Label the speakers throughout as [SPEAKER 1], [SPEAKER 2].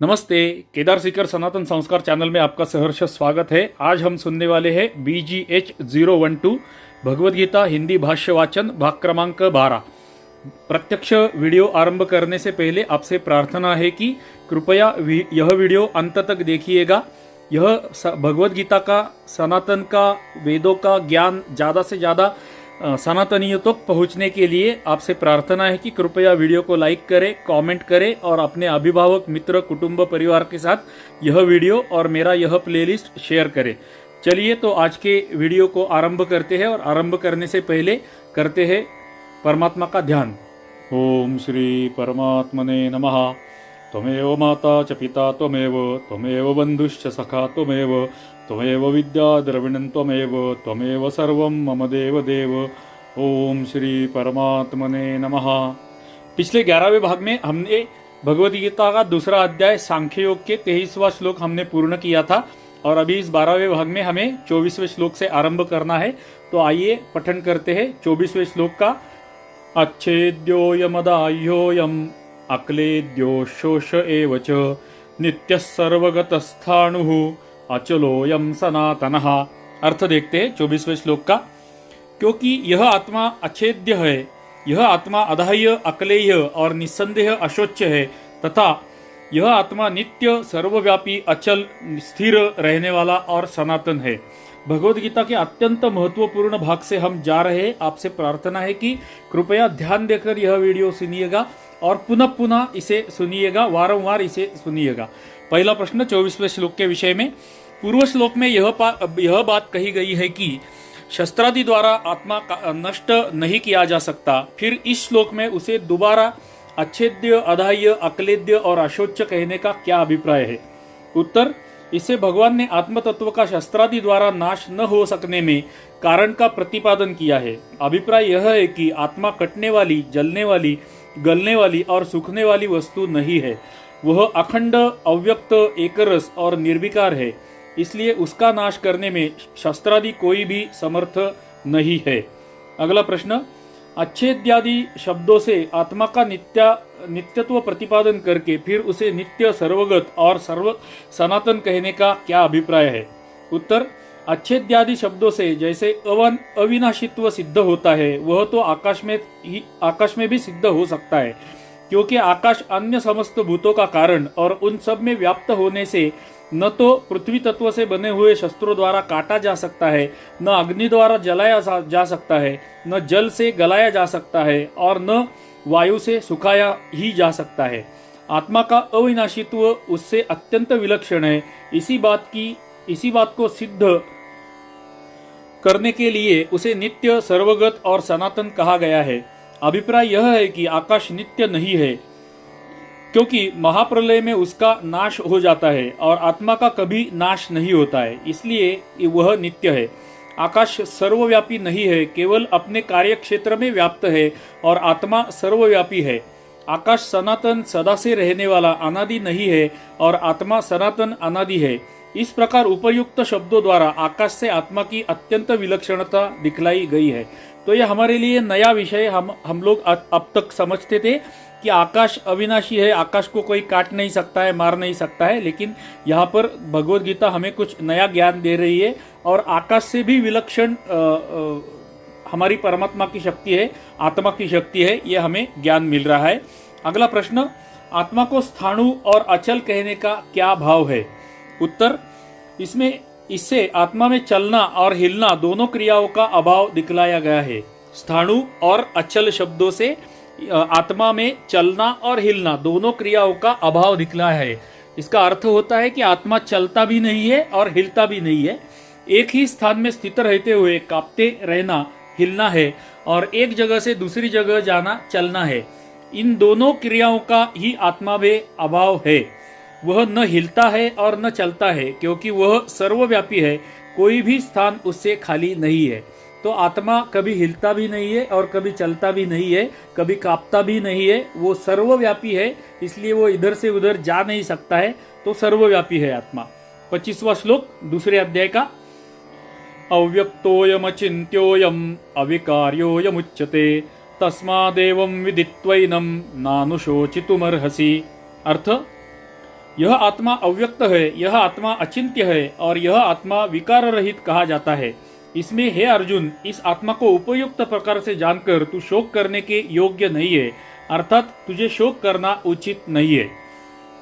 [SPEAKER 1] नमस्ते। केदार सीकर सनातन संस्कार चैनल में आपका सहर्ष स्वागत है। आज हम सुनने वाले हैं BGH012 भगवद गीता हिंदी भाष्य वाचन भाग क्रमांक 12। प्रत्यक्ष वीडियो आरंभ करने से पहले आपसे प्रार्थना है कि कृपया यह वीडियो अंत तक देखिएगा। यह भगवद गीता का, सनातन का, वेदों का ज्ञान ज़्यादा से ज़्यादा सनातनियों तक पहुंचने के लिए आपसे प्रार्थना है कि कृपया वीडियो को लाइक करें, कमेंट करें और अपने अभिभावक, मित्र, कुटुंब, परिवार के साथ यह वीडियो और मेरा यह प्लेलिस्ट शेयर करें। चलिए तो आज के वीडियो को आरंभ करते हैं और आरंभ करने से पहले करते हैं परमात्मा का ध्यान। ओम श्री परमात्मने नमः। त्वमेव माता च पिता त्वमेव बंधुश्च सखा त्वमेव विद्या द्रविणं त्वमेव सर्वं मम देव देव। ओम श्री परमात्मने नमः। पिछले 11वें भाग में हमने भगवद गीता का दूसरा अध्याय सांख्य योग के 23वां श्लोक हमने पूर्ण किया था और अभी इस 12वें भाग में हमें 24वें श्लोक से आरंभ करना है। तो आइए पठन करते हैं 24वें श्लोक का। अच्छेद्योयमदाह्योऽयम् अक्लेद्यो शोष एव च नित्यः सर्वगतस्थाणुः अचलोयम सनातनः। अर्थ देखते हैं 24वें श्लोक का। क्योंकि यह आत्मा अछेद्य है, यह आत्मा अदाह्य, अक्लेय और निस्संदेह अशोच्य है तथा यह आत्मा नित्य, सर्वव्यापी, अचल, स्थिर रहने वाला और सनातन है। भगवद गीता के अत्यंत महत्वपूर्ण भाग से हम जा रहे हैं। आपसे प्रार्थना है कि कृपया ध्यान देकर यह वीडियो सुनिएगा और पुनः पुनः इसे सुनिएगा, वारंवार इसे सुनिएगा। पहला प्रश्न 24वें श्लोक के विषय में। पूर्व श्लोक में यह बात कही गई है कि शस्त्रादि द्वारा आत्मा का नष्ट नहीं किया जा सकता। फिर इस श्लोक में उसे दोबारा अच्छेद्य, अदाह्य, अक्लेद्य और अशोच्य कहने का क्या अभिप्राय है? उत्तर, इससे भगवान ने आत्म तत्व का शस्त्रादि द्वारा नाश न हो सकने में कारण का प्रतिपादन किया है। अभिप्राय यह है कि आत्मा कटने वाली, जलने वाली, गलने वाली और सूखने वाली वस्तु नहीं है। वह अखंड, अव्यक्त, एकरस और निर्विकार है। इसलिए उसका नाश करने में शस्त्रादि कोई भी समर्थ नहीं है। अगला प्रश्न, अच्छेद्यादि शब्दों से आत्मा का नित्यत्व प्रतिपादन करके फिर उसे नित्य, सर्वगत और सर्व सनातन कहने का क्या अभिप्राय है? उत्तर, अच्छेद्यादि शब्दों से जैसे अविनाशित्व सिद्ध होता है, वह तो आकाश में भी सिद्ध हो सकता है। क्योंकि आकाश अन्य समस्त भूतों का कारण और उन सब में व्याप्त होने से न तो पृथ्वी तत्व से बने हुए शस्त्रों द्वारा काटा जा सकता है, न अग्नि द्वारा जलाया जा सकता है, न जल से गलाया जा सकता है और न वायु से सुखाया ही जा सकता है। आत्मा का अविनाशित्व उससे अत्यंत विलक्षण है। इसी बात को सिद्ध करने के लिए उसे नित्य, सर्वगत और सनातन कहा गया है। अभिप्राय यह है कि आकाश नित्य नहीं है, क्योंकि महाप्रलय में उसका नाश हो जाता है और आत्मा का कभी नाश नहीं होता है, इसलिए वह नित्य है। आकाश सर्वव्यापी नहीं है, केवल अपने कार्य क्षेत्र में व्याप्त है और आत्मा सर्वव्यापी है। आकाश सनातन, सदा से रहने वाला, अनादि नहीं है और आत्मा सनातन, अनादि है। इस प्रकार उपयुक्त शब्दों द्वारा आकाश से आत्मा की अत्यंत विलक्षणता दिखलाई गई है। तो यह हमारे लिए नया विषय हम लोग अब तक समझते थे कि आकाश अविनाशी है, आकाश को कोई काट नहीं सकता है, मार नहीं सकता है, लेकिन यहाँ पर भगवद गीता हमें कुछ नया ज्ञान दे रही है और आकाश से भी विलक्षण हमारी परमात्मा की शक्ति है, आत्मा की शक्ति है, यह हमें ज्ञान मिल रहा है। अगला प्रश्न, आत्मा को स्थाणु और अचल कहने का क्या भाव है? उत्तर, इससे आत्मा में चलना और हिलना दोनों क्रियाओं का अभाव दिखलाया गया है। स्थाणु और अचल शब्दों से आत्मा में चलना और हिलना दोनों क्रियाओं का अभाव दिखलाया है। इसका अर्थ होता है कि आत्मा चलता भी नहीं है और हिलता भी नहीं है। एक ही स्थान में स्थित रहते हुए कांपते रहना हिलना है और एक जगह से दूसरी जगह जाना चलना है। इन दोनों क्रियाओं का ही आत्मा में अभाव है। वह न हिलता है और न चलता है, क्योंकि वह सर्वव्यापी है, कोई भी स्थान उससे खाली नहीं है। तो आत्मा कभी हिलता भी नहीं है और कभी चलता भी नहीं है, कभी कांपता भी नहीं है। वो सर्वव्यापी है, इसलिए वो इधर से उधर जा नहीं सकता है। तो सर्वव्यापी है आत्मा। 25वां श्लोक दूसरे अध्याय का। अव्यक्तोयमचिन्त्योयम अविकार्योयमुच्यते तस्मादेवं विदित्वैनं नानुशोचितुमर्हसि। अर्थ, यह आत्मा अव्यक्त है, यह आत्मा अचिंत्य है और यह आत्मा विकार रहित कहा जाता है। इसमें हे अर्जुन, इस आत्मा को उपयुक्त प्रकार से जानकर तू शोक करने के योग्य नहीं है, अर्थात तुझे शोक करना उचित नहीं है।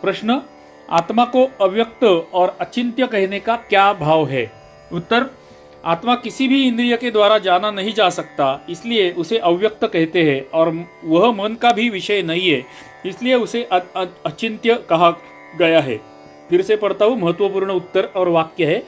[SPEAKER 1] प्रश्न, आत्मा को अव्यक्त और अचिंत्य कहने का क्या भाव है? उत्तर, आत्मा किसी भी इंद्रिय के द्वारा जाना नहीं जा सकता, इसलिए उसे अव्यक्त कहते हैं, और वह मन का भी विषय नहीं है, इसलिए उसे अचिंत्य कहा गया है। फिर से पढ़ता हूँ, महत्वपूर्ण उत्तर और वाक्य है।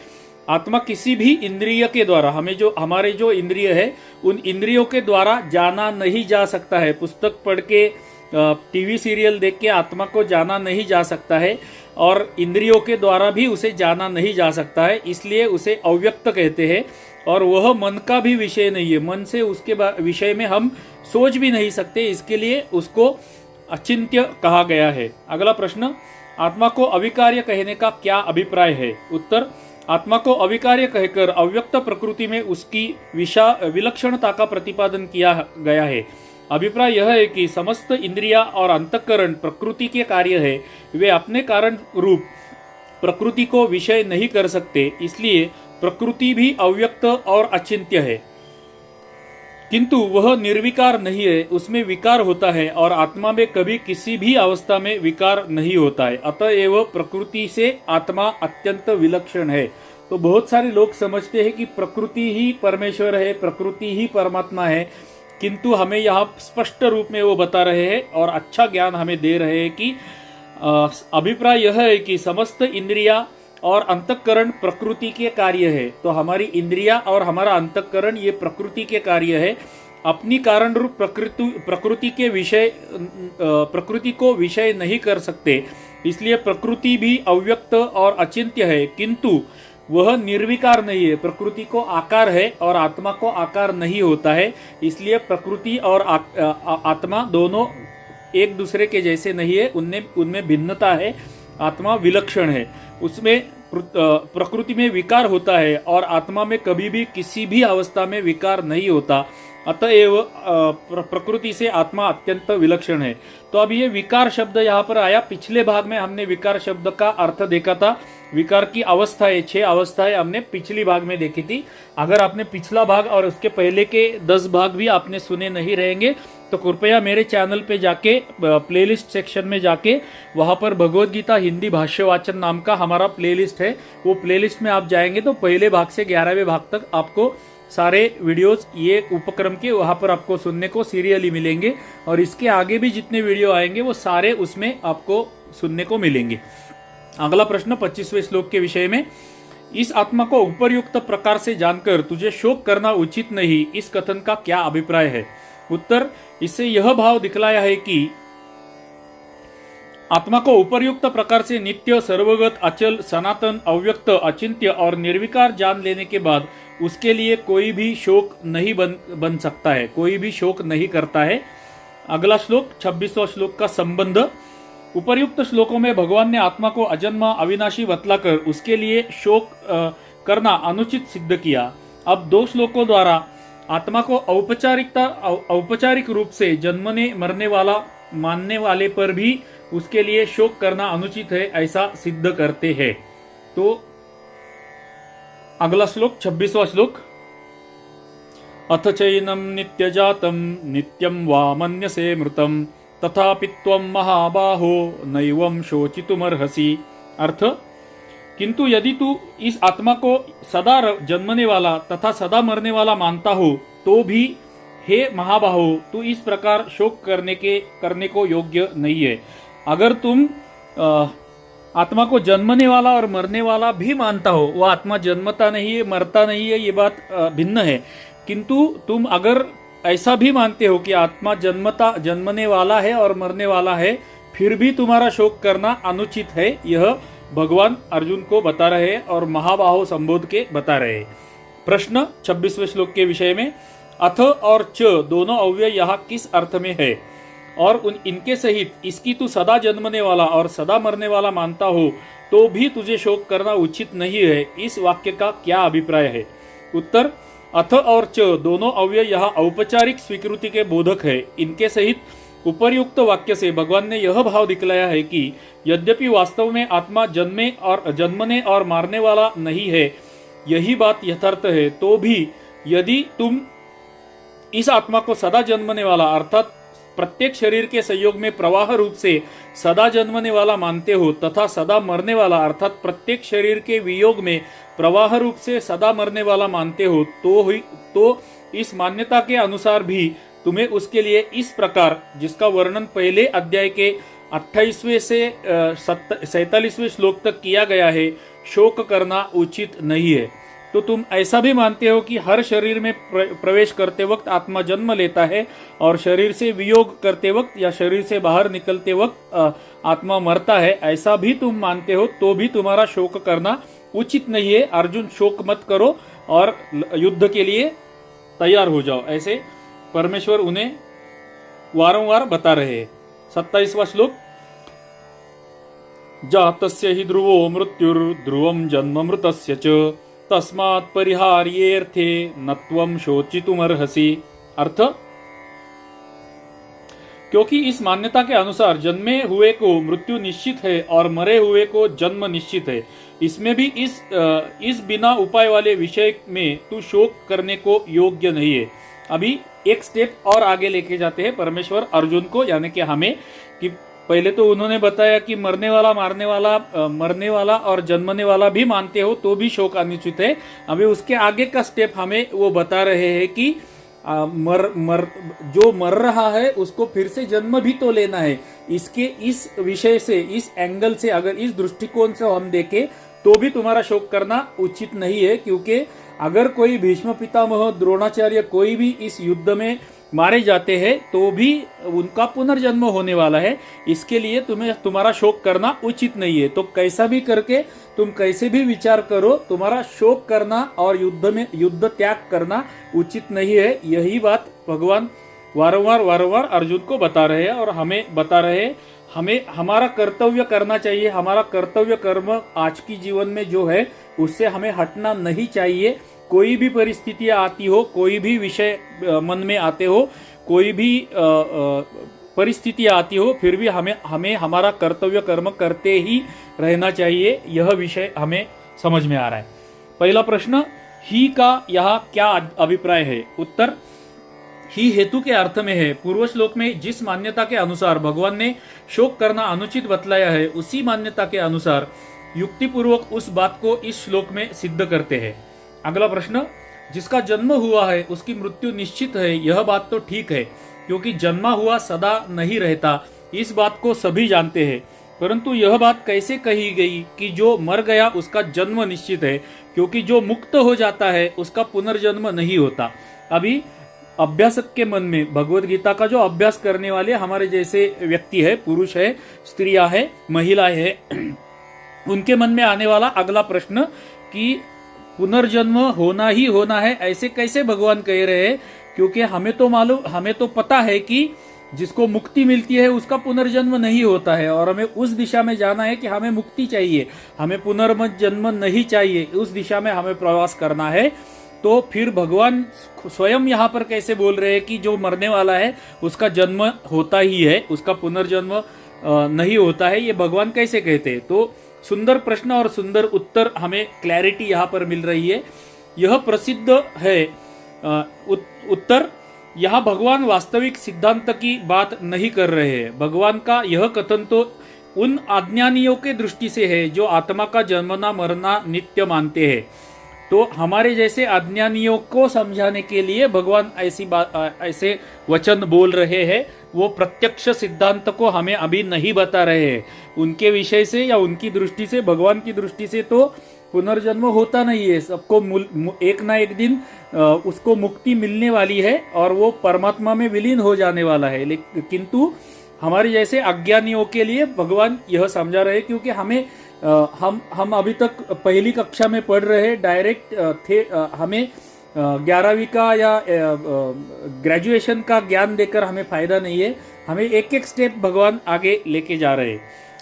[SPEAKER 1] आत्मा किसी भी इंद्रिय के द्वारा, हमारे जो इंद्रिय है उन इंद्रियों के द्वारा जाना नहीं जा सकता है। पुस्तक पढ़ के, टीवी सीरियल देख के आत्मा को जाना नहीं जा सकता है, और इंद्रियों के द्वारा भी उसे जाना नहीं जा सकता है, इसलिए उसे अव्यक्त कहते हैं। और वह मन का भी विषय नहीं है, मन से उसके विषय में हम सोच भी नहीं सकते, इसके लिए उसको अचिंत्य कहा गया है। अगला प्रश्न, आत्मा को अविकार्य कहने का क्या अभिप्राय है? उत्तर, आत्मा को अविकार्य कहकर अव्यक्त प्रकृति में उसकी विलक्षणता का प्रतिपादन किया गया है। अभिप्राय यह है कि समस्त इंद्रिया और अंतःकरण प्रकृति के कार्य है, वे अपने कारण रूप प्रकृति को विषय नहीं कर सकते, इसलिए प्रकृति भी अव्यक्त और अचिंत्य है। किंतु वह निर्विकार नहीं है, उसमें विकार होता है, और आत्मा में कभी किसी भी अवस्था में विकार नहीं होता है। अतएव प्रकृति से आत्मा अत्यंत विलक्षण है। तो बहुत सारे लोग समझते हैं कि प्रकृति ही परमेश्वर है, प्रकृति ही परमात्मा है, किंतु हमें यहाँ स्पष्ट रूप में वो बता रहे हैं और अच्छा ज्ञान हमें दे रहे हैं कि अभिप्राय यह है कि समस्त इंद्रिया और अंतःकरण प्रकृति के कार्य है। तो हमारी इंद्रिया और हमारा अंतःकरण ये प्रकृति के कार्य है, अपनी कारण रूप प्रकृति को विषय नहीं कर सकते, इसलिए प्रकृति भी अव्यक्त और अचिंत्य है, किंतु वह निर्विकार नहीं है। प्रकृति को आकार है और आत्मा को आकार नहीं होता है, इसलिए प्रकृति और आत्मा दोनों एक दूसरे के जैसे नहीं है, उनमें भिन्नता है। आत्मा विलक्षण है, उसमें प्रकृति में विकार होता है और आत्मा में कभी भी किसी भी अवस्था में विकार नहीं होता। अतएव प्रकृति से आत्मा अत्यंत विलक्षण है। तो अब ये विकार शब्द यहाँ पर आया। पिछले भाग में हमने विकार शब्द का अर्थ देखा था। विकार की अवस्थाएं, 6 अवस्थाएं हमने पिछली भाग में देखी थी। अगर आपने पिछला भाग और उसके पहले के 10 भाग भी आपने सुने नहीं रहेंगे तो कृपया मेरे चैनल पे जाके प्लेलिस्ट सेक्शन में जाके वहां पर भगवद गीता हिंदी भाष्य वाचन नाम का हमारा प्लेलिस्ट है। वो प्लेलिस्ट में आप जाएंगे तो पहले भाग से 11वें भाग तक आपको सारे वीडियोस ये उपक्रम के वहां पर आपको सुनने को सीरियली मिलेंगे, और इसके आगे भी जितने वीडियो आएंगे वो सारे उसमें आपको सुनने को मिलेंगे। अगला प्रश्न 25वें श्लोक के विषय में, इस आत्मा को उपर्युक्त प्रकार से जानकर तुझे शोक करना उचित नहीं, इस कथन का क्या अभिप्राय है? उत्तर, इससे यह भाव दिखलाया है कि आत्मा को उपर्युक्त प्रकार से नित्य, सर्वगत, अचल, सनातन, अव्यक्त, अचिंत्य और निर्विकार जान लेने के बाद उसके लिए कोई भी शोक नहीं बन सकता है, कोई भी शोक नहीं करता है। अगला श्लोक 26वां श्लोक का संबंध, उपर्युक्त श्लोकों में भगवान ने आत्मा को अजन्मा, अविनाशी बतलाकर उसके लिए शोक करना अनुचित सिद्ध किया। अब 2 श्लोकों द्वारा आत्मा को औपचारिक रूप से जन्मने मरने वाला मानने वाले पर भी उसके लिए शोक करना अनुचित है, ऐसा सिद्ध करते हैं। तो अगला श्लोक 26वां श्लोक, अथ चैनम नित्यजातम नित्यम वा मन्यसे मृतम तथापि त्वं महाबाहो नैवं शोचितुमर्हसि। अर्थ, किंतु यदि तू इस आत्मा को सदा जन्मने वाला तथा सदा मरने वाला मानता हो तो भी हे महाबाहो, तू इस प्रकार शोक करने को योग्य नहीं है। अगर तुम आत्मा को जन्मने वाला और मरने वाला भी मानता हो, वह आत्मा जन्मता नहीं है, मरता नहीं है, ये बात भिन्न है, किंतु तुम अगर ऐसा भी मानते हो कि आत्मा जन्मने वाला है और मरने वाला है, फिर भी तुम्हारा शोक करना अनुचित है, यह भगवान अर्जुन को बता रहे हैं और महाबाहो संबोध के बता रहे हैं। प्रश्न 26वें श्लोक के विषय में, अथ और च दोनों अव्यय यहाँ किस अर्थ में है और इनके सहित इसकी तू सदा जन्मने वाला और सदा मरने वाला मानता हो तो भी तुझे शोक करना उचित नहीं है, इस वाक्य का क्या अभिप्राय है? उत्तर, अथ और च दोनों अव्यय यहाँ औपचारिक स्वीकृति के बोधक है। इनके सहित उपर्युक्त वाक्य से भगवान ने यह भाव दिखलाया है कि यद्यपि वास्तव में आत्मा जन्मने और मारने वाला नहीं है, यही बात यथार्थ है, तो भी यदि तुम इस आत्मा को सदा जन्मने वाला अर्थात प्रत्येक शरीर के संयोग में प्रवाह रूप से सदा जन्मने वाला मानते हो तथा सदा मरने वाला अर्थात प्रत्येक शरीर के वियोग में प्रवाह रूप से सदा मरने वाला मानते हो तो इस मान्यता के अनुसार भी तुम्हें उसके लिए इस प्रकार, जिसका वर्णन पहले अध्याय के 28वें से 47वें श्लोक तक किया गया है, शोक करना उचित नहीं है। तो तुम ऐसा भी मानते हो कि हर शरीर में प्रवेश करते वक्त आत्मा जन्म लेता है और शरीर से वियोग करते वक्त या शरीर से बाहर निकलते वक्त आत्मा मरता है, ऐसा भी तुम मानते हो, तो भी तुम्हारा शोक करना उचित नहीं है। अर्जुन, शोक मत करो और युद्ध के लिए तैयार हो जाओ, ऐसे परमेश्वर उन्हें वारंवार बता रहे हैं। 27वां श्लोक, जातस्य हि ध्रुवो मृत्युर्ध्रुवं जन्म मृतस्य च तस्मात् परिहार्येऽर्थे नत्वं शोचितुमर्हसि। अर्थ, क्योंकि इस मान्यता के अनुसार जन्मे हुए को मृत्यु निश्चित है और मरे हुए को जन्म निश्चित है, इसमें भी इस बिना उपाय वाले विषय में तू शोक करने को योग्य नहीं है। अभी एक स्टेप और आगे लेके जाते हैं परमेश्वर अर्जुन को, यानी कि हमें, कि पहले तो उन्होंने बताया कि मरने वाला, मारने वाला, मरने वाला और जन्मने वाला भी मानते हो तो भी शोक अनुचित है। अभी उसके आगे का स्टेप हमें वो बता रहे हैं कि जो मर रहा है उसको फिर से जन्म भी तो लेना है। इसके इस विषय से, इस एंगल से, अगर इस दृष्टिकोण से हम देखें तो भी तुम्हारा शोक करना उचित नहीं है, क्योंकि अगर कोई भीष्म पितामह, द्रोणाचार्य कोई भी इस युद्ध में मारे जाते हैं तो भी उनका पुनर्जन्म होने वाला है, इसके लिए तुम्हारा शोक करना उचित नहीं है। तो कैसा भी करके तुम कैसे भी विचार करो, तुम्हारा शोक करना और युद्ध त्याग करना उचित नहीं है। यही बात भगवान वारंवार अर्जुन को बता रहे हैं और हमें बता रहे हैं। हमें हमारा कर्तव्य करना चाहिए, हमारा कर्तव्य कर्म आज की जीवन में जो है उससे हमें हटना नहीं चाहिए। कोई भी परिस्थितियां आती हो, कोई भी विषय मन में आते हो, कोई भी परिस्थितियां आती हो, फिर भी हमें हमारा कर्तव्य कर्म करते ही रहना चाहिए। यह विषय हमें समझ में आ रहा है। पहला प्रश्न, ही का यहाँ क्या अभिप्राय है? उत्तर, ही हेतु के अर्थ में है। पूर्व श्लोक में जिस मान्यता के अनुसार भगवान ने शोक करना अनुचित बतलाया है, उसी मान्यता के अनुसार युक्तिपूर्वक उस बात को इस श्लोक में सिद्ध करते हैं। अगला प्रश्न, जिसका जन्म हुआ है उसकी मृत्यु निश्चित है, यह बात तो ठीक है, क्योंकि जन्मा हुआ सदा नहीं रहता, इस बात को सभी जानते हैं। परंतु यह बात कैसे कही गई कि जो मर गया उसका जन्म निश्चित है, क्योंकि जो मुक्त हो जाता है उसका पुनर्जन्म नहीं होता। अभी अभ्यासक के मन में, भगवत गीता का जो अभ्यास करने वाले हमारे जैसे व्यक्ति है, पुरुष है, स्त्रियां है, महिलाएं है, उनके मन में आने वाला अगला प्रश्न कि पुनर्जन्म होना ही होना है, ऐसे कैसे भगवान कह रहे हैं? क्योंकि हमें तो पता है कि जिसको मुक्ति मिलती है उसका पुनर्जन्म नहीं होता है, और हमें उस दिशा में जाना है कि हमें मुक्ति चाहिए, हमें पुनर्जन्म नहीं चाहिए, उस दिशा में हमें प्रवास करना है। तो फिर भगवान स्वयं यहाँ पर कैसे बोल रहे हैं कि जो मरने वाला है उसका जन्म होता ही है, उसका पुनर्जन्म नहीं होता है? ये भगवान कैसे कहते हैं? तो सुंदर प्रश्न और सुंदर उत्तर, हमें क्लैरिटी यहाँ पर मिल रही है। यह प्रसिद्ध है उत्तर। यहाँ भगवान वास्तविक सिद्धांत की बात नहीं कर रहे हैं। भगवान का यह कथन तो उन अज्ञानियों के दृष्टि से है जो आत्मा का जन्मना मरना नित्य मानते हैं। तो हमारे जैसे अज्ञानियों को समझाने के लिए भगवान ऐसे वचन बोल रहे हैं। वो प्रत्यक्ष सिद्धांत को हमें अभी नहीं बता रहे हैं। उनके विषय से या उनकी दृष्टि से, भगवान की दृष्टि से तो पुनर्जन्म होता नहीं है। सबको एक ना एक दिन उसको मुक्ति मिलने वाली है और वो परमात्मा में विलीन हो जाने वाला है। किंतु हमारे जैसे अज्ञानियों के लिए भगवान यह समझा रहे, क्योंकि हम अभी तक पहली कक्षा में पढ़ रहे, डायरेक्ट थे, हमें 11वीं का या ग्रेजुएशन का ज्ञान देकर हमें फायदा नहीं है। हमें एक एक स्टेप भगवान आगे लेके जा रहे हैं।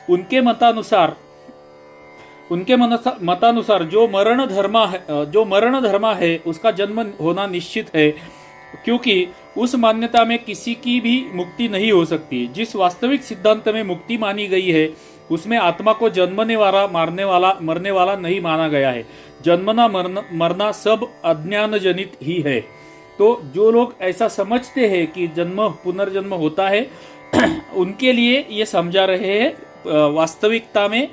[SPEAKER 1] उनके मतानुसार जो मरण धर्मा है उसका जन्म होना निश्चित है, क्योंकि उस मान्यता में किसी की भी मुक्ति नहीं हो सकती। जिस वास्तविक सिद्धांत में मुक्ति मानी गई है उसमें आत्मा को जन्मने वाला मरने वाला नहीं माना गया है। जन्मना मरना सब अज्ञान जनित ही है। तो जो लोग ऐसा समझते हैं कि जन्म पुनर्जन्म होता है उनके लिए ये समझा रहे हैं वास्तविकता में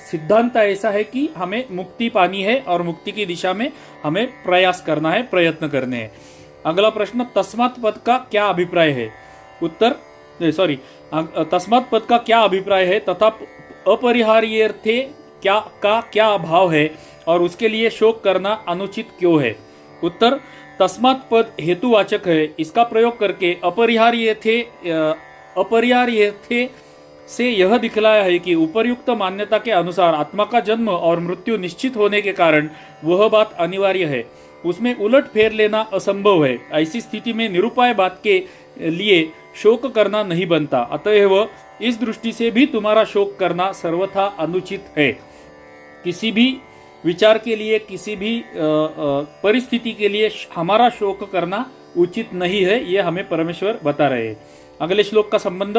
[SPEAKER 1] सिद्धांत ऐसा है कि हमें मुक्ति पानी है और मुक्ति की दिशा में हमें प्रयास करना है, प्रयत्न करने हैं। अगला प्रश्न, तस्मात् पद का क्या अभिप्राय है? उत्तर तस्मात् पद का क्या अभिप्राय है तथा अपरिहार्यर्थे क्या अभाव है और उसके लिए शोक करना अनुचित क्यों है? उत्तर, तस्मात् पद हेतुवाचक है। इसका प्रयोग करके अपरिहार्य थे से यह दिखलाया है कि उपर्युक्त मान्यता के अनुसार आत्मा का जन्म और मृत्यु निश्चित होने के कारण वह बात अनिवार्य है, उसमें उलट फेर लेना असंभव है। ऐसी स्थिति में निरुपाय बात के लिए शोक करना नहीं बनता। अतएव इस दृष्टि से भी तुम्हारा शोक करना सर्वथा अनुचित है। किसी भी विचार के लिए, किसी भी परिस्थिति के लिए हमारा शोक करना उचित नहीं है, ये हमें परमेश्वर बता रहे हैं। अगले श्लोक का संबंध,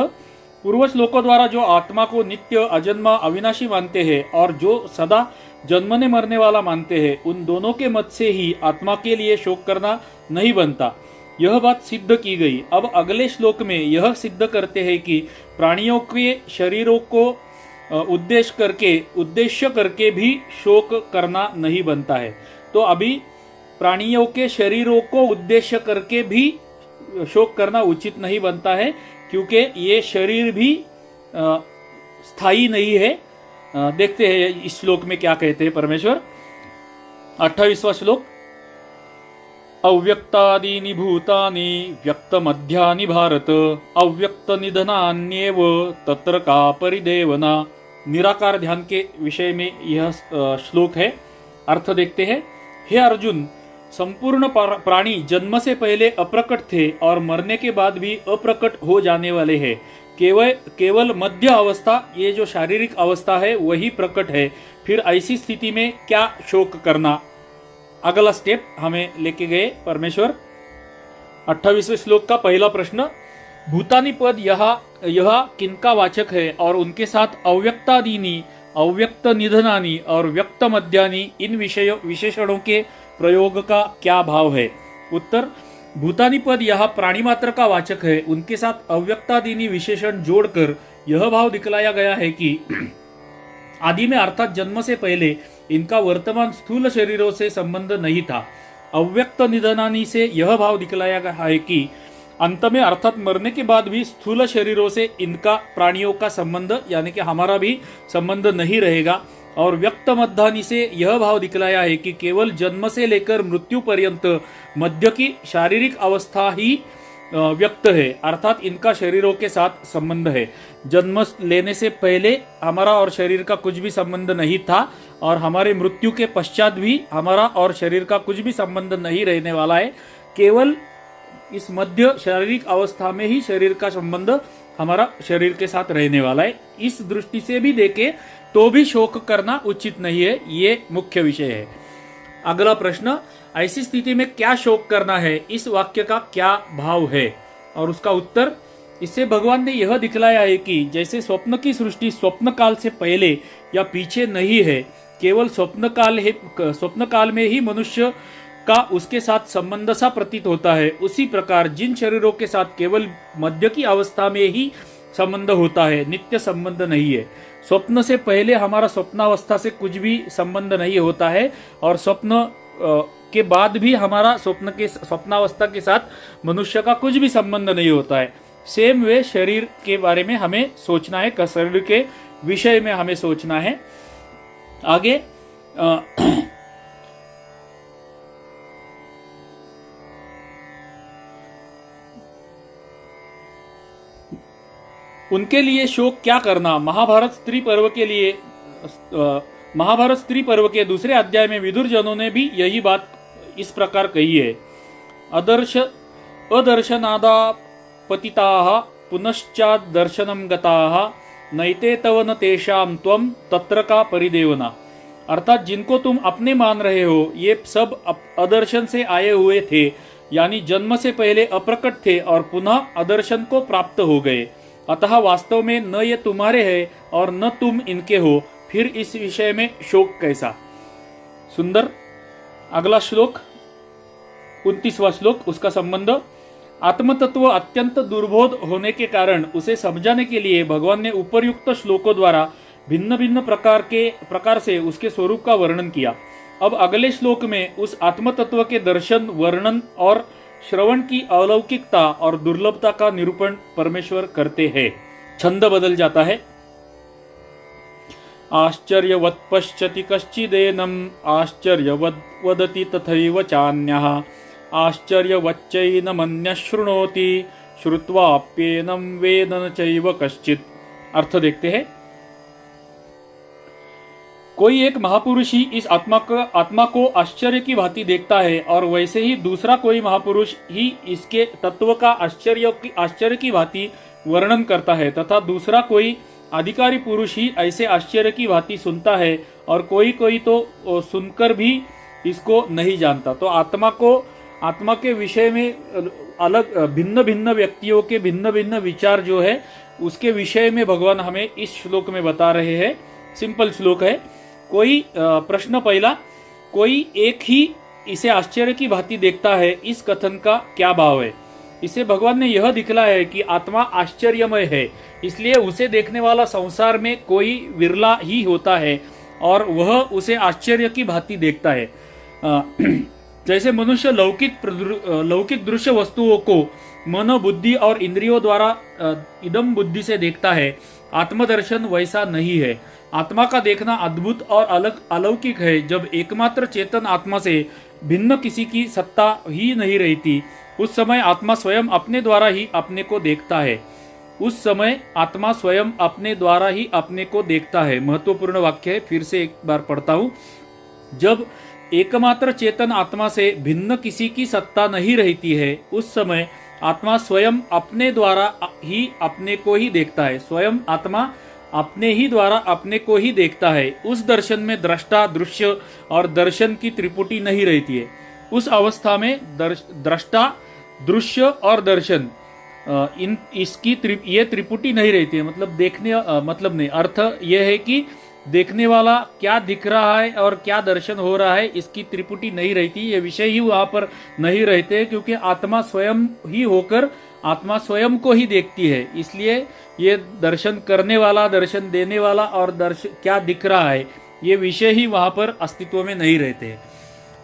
[SPEAKER 1] पूर्व श्लोकों द्वारा जो आत्मा को नित्य, अजन्मा, अविनाशी मानते हैं और जो सदा जन्मने मरने वाला मानते हैं, उन दोनों के मत से ही आत्मा के लिए शोक करना नहीं बनता। यह बात सिद्ध की गई। अब अगले श्लोक में यह सिद्ध करते हैं कि प्राणियों के शरीरों को उद्देश्य करके भी शोक करना नहीं बनता है। तो अभी प्राणियों के शरीरों को उद्देश्य करके भी शोक करना उचित नहीं बनता है, क्योंकि ये शरीर भी स्थायी नहीं है। देखते हैं इस श्लोक में क्या कहते हैं परमेश्वर। 28वां श्लोक, अव्यक्तादीनि भूतानि व्यक्त मध्यानि भारत अव्यक्त निधनान्येव तत्र का परिदेवना। निराकार ध्यान के विषय में यह श्लोक है। अर्थ देखते हैं। हे अर्जुन, संपूर्ण प्राणी जन्म से पहले अप्रकट थे और मरने के बाद भी अप्रकट हो जाने वाले हैं। केवल मध्य अवस्था, ये जो शारीरिक अवस्था है, वही प्रकट है। फिर ऐसी स्थिति में क्या शोक करना? अगला स्टेप हमें लेके गए परमेश्वर। 28वें श्लोक का पहला प्रश्न, भूतानि पद यह किनका वाचक है और उनके साथ अव्यक्तादीनि, अव्यक्त निधनानि और व्यक्त मध्यानि, इन विशेषणों के प्रयोग का क्या भाव है? उत्तर, भूतानि पद यह प्राणी मात्र का वाचक है। उनके साथ अव्यक्तादीनि विशेषण जोड़कर यह भाव दिखलाया गया है कि आदि में अर्थात जन्म से पहले इनका वर्तमान स्थूल शरीरों से संबंध नहीं था। अव्यक्त निधनानि से यह भाव दिखलाया गया है कि अंत में अर्थात मरने के बाद भी स्थूल शरीरों से इनका, प्राणियों का संबंध यानी कि हमारा भी संबंध नहीं रहेगा। और व्यक्त मध्यानि से यह भाव दिखलाया है कि केवल जन्म से लेकर मृत्यु पर्यंत मध्य की शारीरिक अवस्था ही व्यक्त है, अर्थात इनका शरीरों के साथ संबंध है। जन्म लेने से पहले हमारा और शरीर का कुछ भी संबंध नहीं था और हमारे मृत्यु के पश्चात भी हमारा और शरीर का कुछ भी संबंध नहीं रहने वाला है। केवल इस मध्य शारीरिक अवस्था में ही शरीर का संबंध हमारा शरीर के साथ रहने वाला है। इस दृष्टि से भी देखें तो भी शोक करना उचित नहीं है, ये मुख्य विषय है। अगला प्रश्न, ऐसी स्थिति में क्या शोक करना है? इस वाक्य का क्या भाव है? और उसका उत्तर, इससे भगवान ने यह दिखलाया है कि जैसे स्वप्न की सृष्टि स्वप्न काल से पहले या पीछे नहीं है, केवल स्वप्न काल में ही मनुष्य का उसके साथ संबंध सा प्रतीत होता है, उसी प्रकार जिन शरीरों के साथ केवल मध्य की अवस्था में ही संबंध होता है, नित्य संबंध नहीं है। स्वप्न से पहले हमारा स्वप्नावस्था से कुछ भी संबंध नहीं होता है और स्वप्न के बाद भी हमारा स्वप्नावस्था के साथ मनुष्य का कुछ भी संबंध नहीं होता है। सेम वे शरीर के बारे में हमें सोचना है, शरीर के विषय में हमें सोचना है। आगे उनके लिए शोक क्या करना? महाभारत स्त्री पर्व के दूसरे अध्याय में विदुर जनों ने भी यही बात इस प्रकार कही है। अदर्शनादा पतिताः पुनश्चात् दर्शनम गताः नैते तव न तेषां त्वं तत्र का परिदेवना। अर्थात जिनको तुम अपने मान रहे हो, ये सब अदर्शन से आए हुए थे, यानी जन्म से पहले अप्रकट थे और पुनः अदर्शन को प्राप्त हो गए। अतः वास्तव में न ये तुम्हारे हैं और न तुम इनके हो, फिर इस विषय में शोक कैसा। सुंदर। अगला श्लोक 29वां श्लोक, उसका संबंध आत्मतत्व अत्यंत दुर्बोध होने के कारण उसे समझाने के लिए भगवान ने उपर्युक्त श्लोकों द्वारा भिन्न भिन्न प्रकार से उसके स्वरूप का वर्णन किया। अब अगले श्लोक में उस आत्मतत्व के दर्शन, वर्णन और श्रवण की अलौकिकता और दुर्लभता का निरूपण परमेश्वर करते हैं। छंद बदल जाता है। आश्चर्यवत् पश्यति कश्चिदेनम् आश्चर्यवद् वदति तथैव चान्यः आश्चर्यवच्चैनमन्यः शृणोति श्रुत्वाप्येनं वेद न चैव कश्चित्। अर्थ देखते हैं। कोई एक महापुरुष ही इस आत्मा को आश्चर्य की भांति देखता है और वैसे ही दूसरा कोई महापुरुष ही इसके तत्व का आश्चर्य की भांति वर्णन करता है, तथा दूसरा कोई अधिकारी पुरुष ही ऐसे आश्चर्य की भांति सुनता है और कोई कोई तो सुनकर भी इसको नहीं जानता। तो आत्मा के विषय में अलग भिन्न भिन्न व्यक्तियों के भिन्न भिन्न विचार जो है उसके विषय में भगवान हमें इस श्लोक में बता रहे हैं। सिंपल श्लोक है। कोई प्रश्न पहला, कोई एक ही इसे आश्चर्य की भांति देखता है, इस कथन का क्या भाव है। इसे भगवान ने यह दिखलाया है कि आत्मा आश्चर्यमय है, इसलिए उसे देखने वाला संसार में कोई विरला ही होता है और वह उसे आश्चर्य की भांति देखता है। जैसे मनुष्य लौकिक दृश्य वस्तुओं को मन, बुद्धि और इंद्रियों द्वारा इदम बुद्धि से देखता है, आत्मदर्शन वैसा नहीं है। आत्मा का देखना अद्भुत और अलौकिक है। जब एकमात्र चेतन आत्मा से भिन्न किसी की सत्ता ही नहीं रहती, उस समय आत्मा स्वयं अपने द्वारा ही अपने को देखता है। महत्वपूर्ण वाक्य है, फिर से एक बार पढ़ता हूं। जब एकमात्र चेतन आत्मा से भिन्न किसी की सत्ता नहीं रहती है, उस समय आत्मा स्वयं अपने द्वारा ही अपने को ही देखता है। स्वयं आत्मा अपने ही द्वारा अपने को ही देखता है। उस दर्शन में दृष्टा, दृश्य और दर्शन की त्रिपुटी नहीं रहती है। उस अवस्था में दृष्टा, दृश्य और दर्शन ये त्रिपुटी नहीं रहती है। मतलब देखने मतलब नहीं, अर्थ यह है कि देखने वाला क्या दिख रहा है और क्या दर्शन हो रहा है, इसकी त्रिपुटी नहीं रहती। ये विषय ही वहां पर नहीं रहते, क्योंकि आत्मा स्वयं ही होकर आत्मा स्वयं को ही देखती है। इसलिए ये दर्शन करने वाला, दर्शन देने वाला और क्या दिख रहा है, ये विषय ही वहां पर अस्तित्व में नहीं रहते।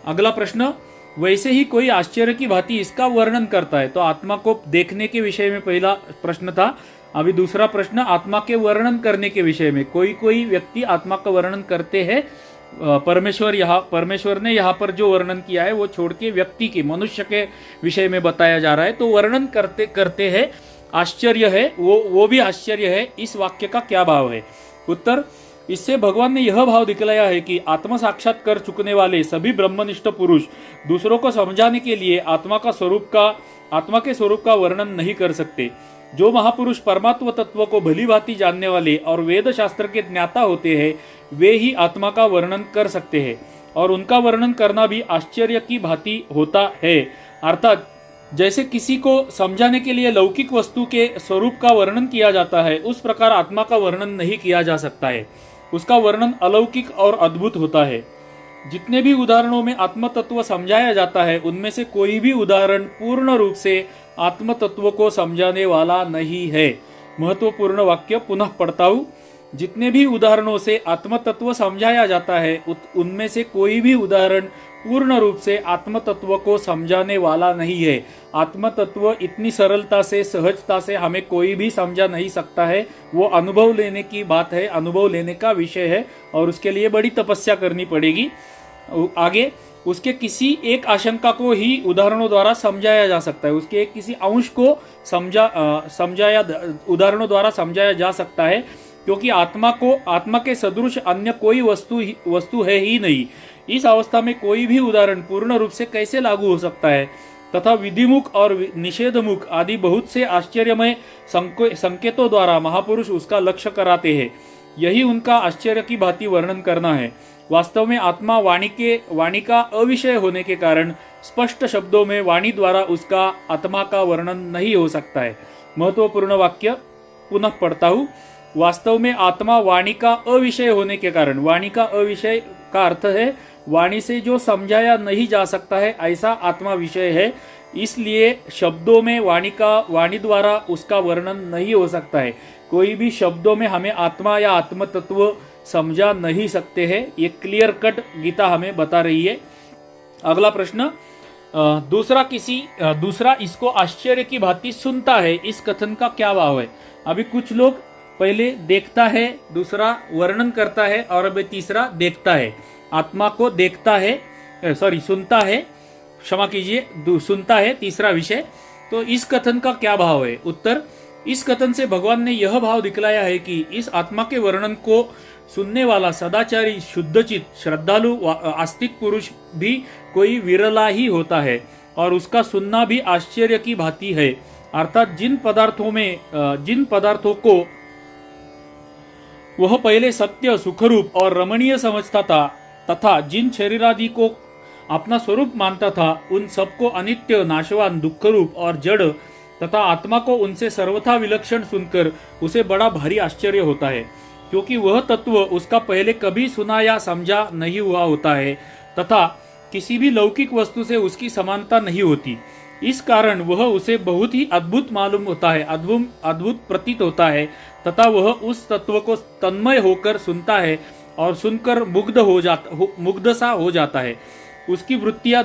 [SPEAKER 1] अगला प्रश्न, वैसे ही कोई आश्चर्य की भांति इसका वर्णन करता है। तो आत्मा को देखने के विषय में पहला प्रश्न था। अभी दूसरा प्रश्न आत्मा के वर्णन करने के विषय में। कोई व्यक्ति आत्मा का वर्णन करते हैं। परमेश्वर ने यहाँ पर जो वर्णन किया है वो छोड़ के व्यक्ति के, मनुष्य के विषय में बताया जा रहा है। तो वर्णन करते हैं, आश्चर्य है, वो भी आश्चर्य है। इस वाक्य का क्या भाव है? उत्तर, इससे भगवान ने यह भाव दिखलाया है कि आत्म साक्षात कर चुकने वाले सभी ब्रह्मनिष्ठ पुरुष दूसरों को समझाने के लिए आत्मा के स्वरूप का वर्णन नहीं कर सकते। जो महापुरुष परमात्म तत्व को भली भांति जानने वाले और वेद शास्त्र के ज्ञाता होते हैं, वे ही आत्मा का वर्णन कर सकते हैं, और उनका वर्णन करना भी आश्चर्य की भांति होता है। अर्थात जैसे किसी को समझाने के लिए लौकिक वस्तु के स्वरूप का वर्णन किया जाता है, उस प्रकार आत्मा का वर्णन नहीं किया जा सकता है। उसका वर्णन अलौकिक और अद्भुत होता है। जितने भी उदाहरणों में आत्म तत्व समझाया जाता है, उनमें से कोई भी उदाहरण पूर्ण रूप से आत्म तत्व को समझाने वाला नहीं है। महत्वपूर्ण वाक्य पुनः पढ़ता हूं। जितने भी उदाहरणों से आत्म तत्व समझाया जाता है, उनमें से कोई भी उदाहरण पूर्ण रूप से आत्म तत्व को समझाने वाला नहीं है। आत्म तत्व इतनी सरलता से, सहजता से हमें कोई भी समझा नहीं सकता है। वो अनुभव लेने की बात है, अनुभव लेने का विषय है, और उसके लिए बड़ी तपस्या करनी पड़ेगी। आगे उसके किसी एक आशंका को ही उदाहरणों द्वारा समझाया जा सकता है। उसके किसी अंश को उदाहरणों द्वारा समझाया जा सकता है, क्योंकि आत्मा के सदृश अन्य कोई वस्तु है ही नहीं। इस अवस्था में कोई भी उदाहरण पूर्ण रूप से कैसे लागू हो सकता है? तथा विधिमुख और निषेधमुख आदि बहुत से आश्चर्यमय संकेतों द्वारा महापुरुष उसका लक्ष्य कराते हैं। यही उनका आश्चर्य की भांति वर्णन करना है। वास्तव में आत्मा वाणी का अविषय होने के कारण स्पष्ट शब्दों में वाणी द्वारा उसका आत्मा का वर्णन नहीं हो सकता है। महत्वपूर्ण वाक्य पुनः पढ़ता हूं। वास्तव में आत्मा वाणी का अविषय होने के कारण, वाणी का अविषय का अर्थ है वाणी से जो समझाया नहीं जा सकता है ऐसा आत्मा विषय है, इसलिए शब्दों में वाणी द्वारा उसका वर्णन नहीं हो सकता है। कोई भी शब्दों में हमें आत्मा या आत्म तत्व समझा नहीं सकते हैं। ये क्लियर कट गीता हमें बता रही है। अगला प्रश्न, दूसरा इसको आश्चर्य की भांति सुनता है, इस कथन का क्या भाव है? अभी कुछ लोग पहले देखता है, दूसरा वर्णन करता है और अभी तीसरा देखता है। आत्मा को देखता है, सुनता है, क्षमा कीजिए, सुनता है तीसरा विषय। तो इस कथन का क्या भाव है? उत्तर, इस कथन से भगवान ने यह भाव दिखलाया है कि इस आत्मा के वर्णन को सुनने वाला सदाचारी, शुद्धचित, श्रद्धालु, आस्तिक पुरुष भी कोई विरला ही होता है और उसका सुनना भी आश्चर्य की भांति है। अर्थात जिन पदार्थों को वह पहले सत्य, सुखरूप और रमणीय समझता था तथा जिन शरीरादि को अपना स्वरूप मानता था, उन सबको अनित्य, नाशवान, दुखरूप और जड़ तथा आत्मा को उनसे सर्वथा विलक्षण सुनकर उसे बड़ा भारी आश्चर्य होता है, क्योंकि वह तत्व उसका पहले कभी सुना या समझा नहीं हुआ होता है तथा किसी भी लौकिक वस्तु से उसकी समानता नहीं होती। इस कारण वह उसे बहुत ही अद्भुत मालूम होता है, अद्भुत प्रतीत होता है तथा वह उस तत्व को तन्मय होकर सुनता है और सुनकर मुग्ध सा हो जाता है। उसकी वृत्तियां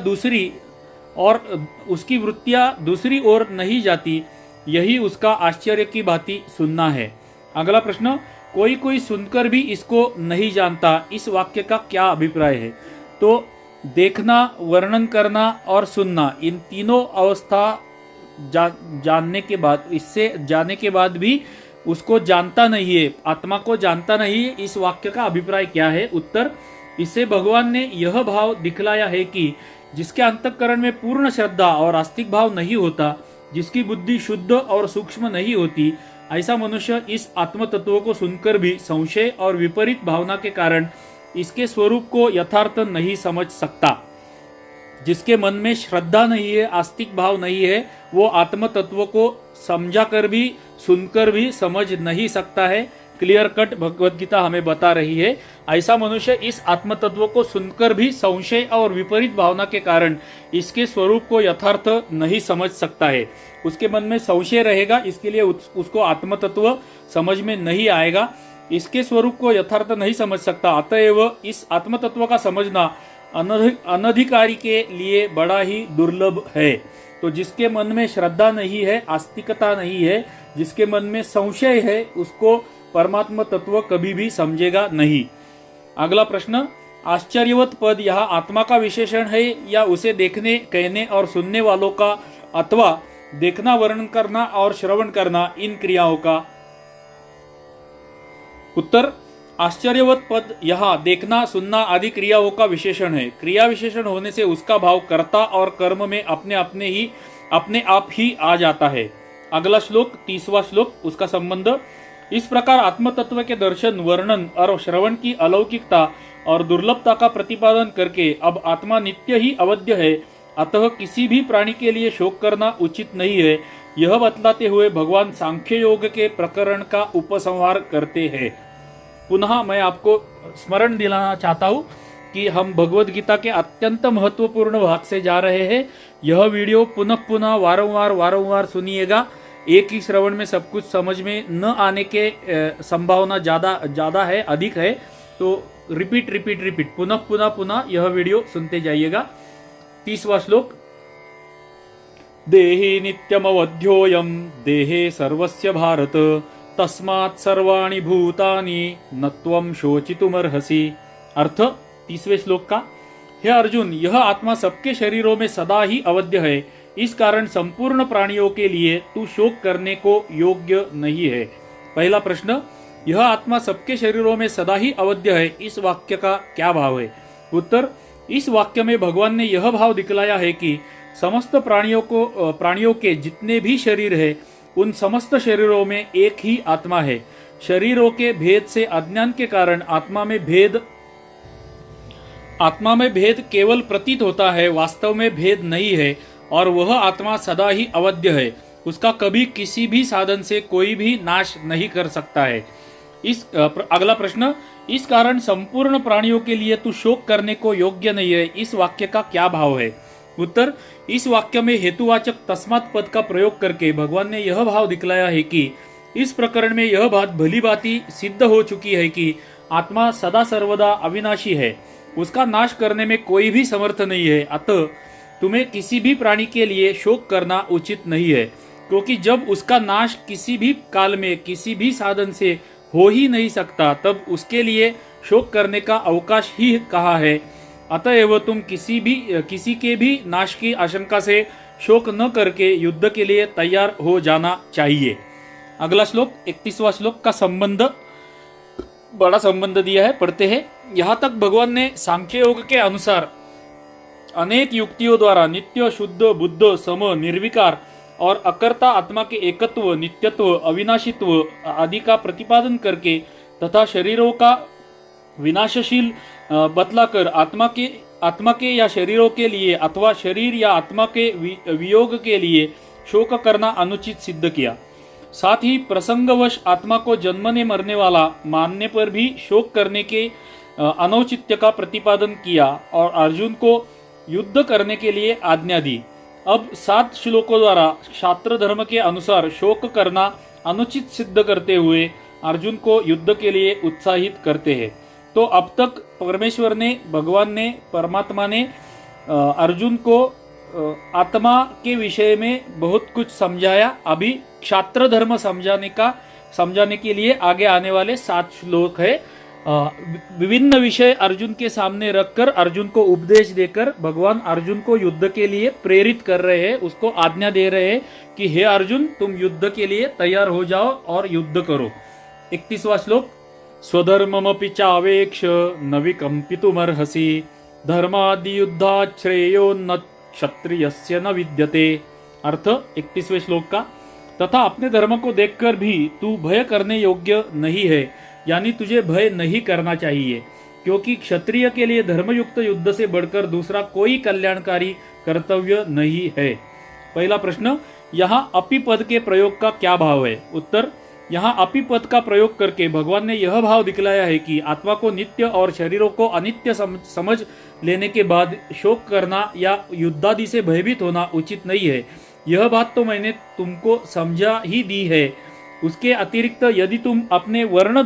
[SPEAKER 1] दूसरी ओर नहीं जाती। यही उसका आश्चर्य की भांति सुनना है। अगला प्रश्न, कोई सुनकर भी इसको नहीं जानता, इस वाक्य का क्या अभिप्राय है? तो देखना, वर्णन करना और सुनना, इन तीनों अवस्था जानने के बाद भी उसको जानता नहीं है, आत्मा को जानता नहीं है। इस वाक्य का अभिप्राय क्या है? उत्तर, इससे भगवान ने यह भाव दिखलाया है कि जिसके अंतःकरण में पूर्ण श्रद्धा और आस्तिक भाव नहीं होता, जिसकी बुद्धि शुद्ध और सूक्ष्म नहीं होती, ऐसा मनुष्य इस आत्म तत्व को सुनकर भी संशय और विपरीत भावना के कारण इसके स्वरूप को यथार्थ नहीं समझ सकता। जिसके मन में श्रद्धा नहीं है, आस्तिक भाव नहीं है, वो आत्म तत्व को समझा कर भी, सुनकर भी समझ नहीं सकता है। क्लियर कट भगवत गीता हमें बता रही है। ऐसा मनुष्य इस आत्म तत्व को सुनकर भी संशय और विपरीत भावना के कारण इसके स्वरूप को यथार्थ नहीं समझ सकता है। उसके मन में संशय रहेगा, इसके लिए उसको आत्म तत्व समझ में नहीं आएगा, इसके स्वरूप को यथार्थ नहीं समझ सकता। अतएव इस आत्म तत्व का समझना अनधिकारी के लिए बड़ा ही दुर्लभ है। तो जिसके मन में श्रद्धा नहीं है, आस्तिकता नहीं है, जिसके मन में संशय है, उसको परमात्मा तत्व कभी भी समझेगा नहीं। अगला प्रश्न, आश्चर्यवत पद यहाँ आत्मा का विशेषण है या उसे देखने, कहने और सुनने वालों का, अथवा देखना, वर्णन करना और श्रवण करना, इन क्रियाओं का? उत्तर, आश्चर्यवत पद यहाँ देखना, सुनना आदि क्रियाओं का विशेषण है। क्रिया विशेषण होने से उसका भाव कर्ता और कर्म में अपने आप ही आ जाता है। अगला श्लोक, 30वां श्लोक, उसका संबंध। इस प्रकार आत्म तत्व के दर्शन, वर्णन और श्रवण की अलौकिकता और दुर्लभता का प्रतिपादन करके अब आत्मा नित्य ही अवध्य है, अतः किसी भी प्राणी के लिए शोक करना उचित नहीं है, यह बतलाते हुए भगवान सांख्य योग के प्रकरण का उपसंहार करते हैं। पुनः मैं आपको स्मरण दिलाना चाहता हूँ कि हम भगवत गीता के अत्यंत महत्वपूर्ण भाग से जा रहे हैं। यह वीडियो पुनः वारंवार सुनिएगा। एक ही श्रवण में सब कुछ समझ में न आने के संभावना ज्यादा है, अधिक है। तो रिपीट पुनः यह वीडियो सुनते जाइएगा। 30वां श्लोक, देहि नित्यमवध्योऽयं देहे सर्वस्य भारत तस्मात् सर्वाणि भूतानि न त्वं शोचितुमर्हसि। अर्थ 30वें श्लोक का, हे अर्जुन, यह आत्मा सबके शरीरों में सदा ही अवध्य है, इस कारण संपूर्ण प्राणियों के लिए तू शोक करने को योग्य नहीं है। पहला प्रश्न, यह आत्मा सबके शरीरों में सदा ही अवध्य है, इस वाक्य का क्या भाव है? उत्तर, इस वाक्य में भगवान ने यह भाव दिखलाया है कि समस्त प्राणियों के जितने भी शरीर है, उन समस्त शरीरों में एक ही आत्मा है। शरीरों के भेद से अज्ञान के कारण आत्मा में भेद आत्मा में भेद केवल प्रतीत होता है, वास्तव में भेद नहीं है, और वह आत्मा सदा ही अवध्य है। उसका कभी किसी भी साधन से कोई भी नाश नहीं कर सकता है। अगला प्रश्न, इस कारण संपूर्ण प्राणियों के लिए तू शोक करने को योग्य नहीं है, इस वाक्य का क्या भाव है? उत्तर, इस वाक्य में हेतुवाचक तस्मात् पद का प्रयोग करके भगवान ने यह भाव दिखलाया है कि इस प्रकरण में यह बात भली भांति सिद्ध हो चुकी है कि आत्मा सदा सर्वदा अविनाशी है, उसका नाश करने में कोई भी समर्थ नहीं है। अतः तुम्हें किसी भी प्राणी के लिए शोक करना उचित नहीं है, क्योंकि जब उसका नाश किसी भी काल में किसी भी साधन से हो ही नहीं सकता, तब उसके लिए शोक करने का अवकाश ही कहाँ है। अतएव तुम किसी के भी नाश की आशंका से शोक न करके युद्ध के लिए तैयार हो जाना चाहिए। अगला श्लोक 31वां श्लोक का संबंध, बड़ा संबंध दिया है, पढ़ते हैं। यहाँ तक भगवान ने सांख्य योग के अनुसार अनेक युक्तियों द्वारा नित्य, शुद्ध, बुद्ध, सम, निर्विकार और अकर्ता आत्मा के एकत्व, नित्यत्व, अविनाशित्व आदि का प्रतिपादन करके तथा शरीरों का विनाशशील बतलाकर आत्मा के या शरीरों के लिए अथवा शरीर या आत्मा के वियोग के लिए शोक करना अनुचित सिद्ध किया। साथ ही प्रसंगवश आत्मा को जन्मने मरने वाला मानने पर भी शोक करने के अनौचित्य का प्रतिपादन किया और अर्जुन को युद्ध करने के लिए आज्ञा दी। अब 7 श्लोकों द्वारा शास्त्र धर्म के अनुसार शोक करना अनुचित सिद्ध करते हुए अर्जुन को युद्ध के लिए उत्साहित करते हैं। तो अब तक परमेश्वर ने, भगवान ने, परमात्मा ने अर्जुन को आत्मा के विषय में बहुत कुछ समझाया। अभी क्षात्र धर्म समझाने के लिए आगे आने वाले 7 श्लोक है। विभिन्न विषय अर्जुन के सामने रखकर अर्जुन को उपदेश देकर भगवान अर्जुन को युद्ध के लिए प्रेरित कर रहे हैं, उसको आज्ञा दे रहे हैं कि हे अर्जुन, तुम युद्ध के लिए तैयार हो जाओ और युद्ध करो। 31वां श्लोक, स्वधर्ममपि चावेक्ष न विकम्पितुमर्हसि धर्मादि युद्धात् श्रेयो न क्षत्रियस्य न विद्यते। अर्थ 31वें श्लोक का, तथा अपने धर्म को देखकर भी तू भय करने योग्य नहीं है, यानी तुझे भय नहीं करना चाहिए, क्योंकि क्षत्रिय के लिए धर्मयुक्त युद्ध से बढ़कर दूसरा कोई कल्याणकारी कर्तव्य नहीं है। पहला प्रश्न, यहाँ अपि पद के प्रयोग का क्या भाव है? उत्तर, यहाँ अपि पद का प्रयोग करके भगवान ने यह भाव दिखलाया है कि आत्मा को नित्य और शरीरों को अनित्य समझ लेने के बाद शोक करना या युद्धादि से भयभीत होना उचित नहीं है। यह बात तो मैंने तुमको समझा ही दी है। उसके अतिरिक्त यदि तुम अपने वर्ण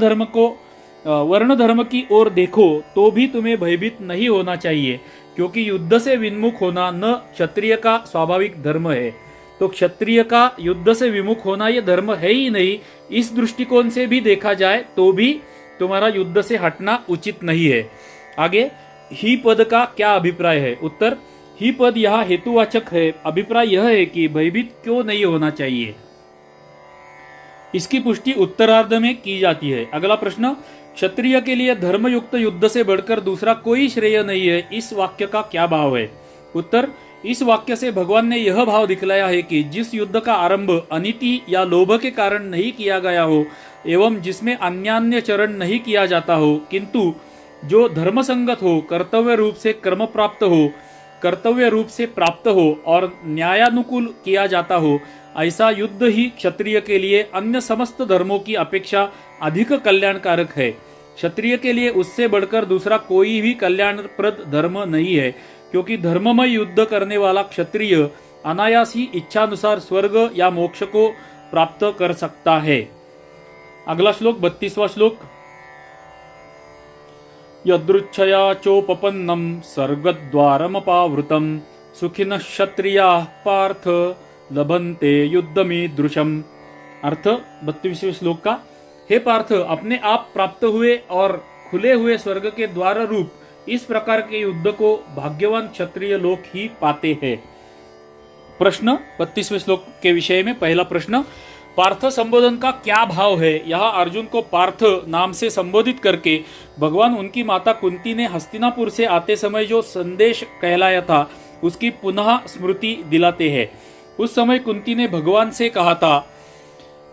[SPEAKER 1] धर्म की ओर देखो तो भी तुम्हें भयभीत नहीं होना चाहिए, क्योंकि युद्ध से विमुख होना न क्षत्रिय का स्वाभाविक धर्म है। तो क्षत्रिय का युद्ध से विमुख होना यह धर्म है ही नहीं। इस दृष्टिकोण से भी देखा जाए तो भी तुम्हारा युद्ध से हटना उचित नहीं है। आगे, ही पद का क्या अभिप्राय है? उत्तर, ही पद यहाँ हेतुवाचक है। अभिप्राय यह है कि भयभीत क्यों नहीं होना चाहिए, इसकी पुष्टि उत्तरार्ध में की जाती है। अगला प्रश्न, क्षत्रिय के लिए धर्मयुक्त युद्ध से बढ़कर दूसरा कोई श्रेय नहीं है, इस वाक्य का क्या भाव है? उत्तर, इस वाक्य से भगवान ने यह भाव दिखलाया है कि जिस युद्ध का आरंभ अनीति या लोभ के कारण नहीं किया गया हो एवं जिसमें अन्यान्य चरण नहीं किया जाता हो, किंतु जो धर्म संगत हो, कर्तव्य रूप से प्राप्त हो और न्यायानुकूल किया जाता हो, ऐसा युद्ध ही क्षत्रिय के लिए अन्य समस्त धर्मों की अपेक्षा अधिक कल्याणकारक है। क्षत्रिय के लिए उससे बढ़कर दूसरा कोई भी कल्याणप्रद धर्म नहीं है, क्योंकि धर्ममय युद्ध करने वाला क्षत्रिय अनायास ही इच्छानुसार स्वर्ग या मोक्ष को प्राप्त कर सकता है। अगला श्लोक 32वां श्लोक, यदृच्छया चोपपन्नम सर्गद्वारमपावृतम सुखिनः क्षत्रियाः पार्थ लभन्ते युद्धमीदृशम्। अर्थ 32वें श्लोक का, हे पार्थ, अपने आप प्राप्त हुए और खुले हुए स्वर्ग के द्वार रूप इस प्रकार के युद्ध को भाग्यवान क्षत्रिय लोग ही पाते हैं। प्रश्न 32वें श्लोक के विषय में पहला प्रश्न, पार्थ संबोधन का क्या भाव है? यहाँ अर्जुन को पार्थ नाम से संबोधित करके भगवान उनकी माता कुंती ने हस्तिनापुर से आते समय जो संदेश कहलाया था उसकी पुनः स्मृति दिलाते हैं। उस समय कुंती ने भगवान से कहा था,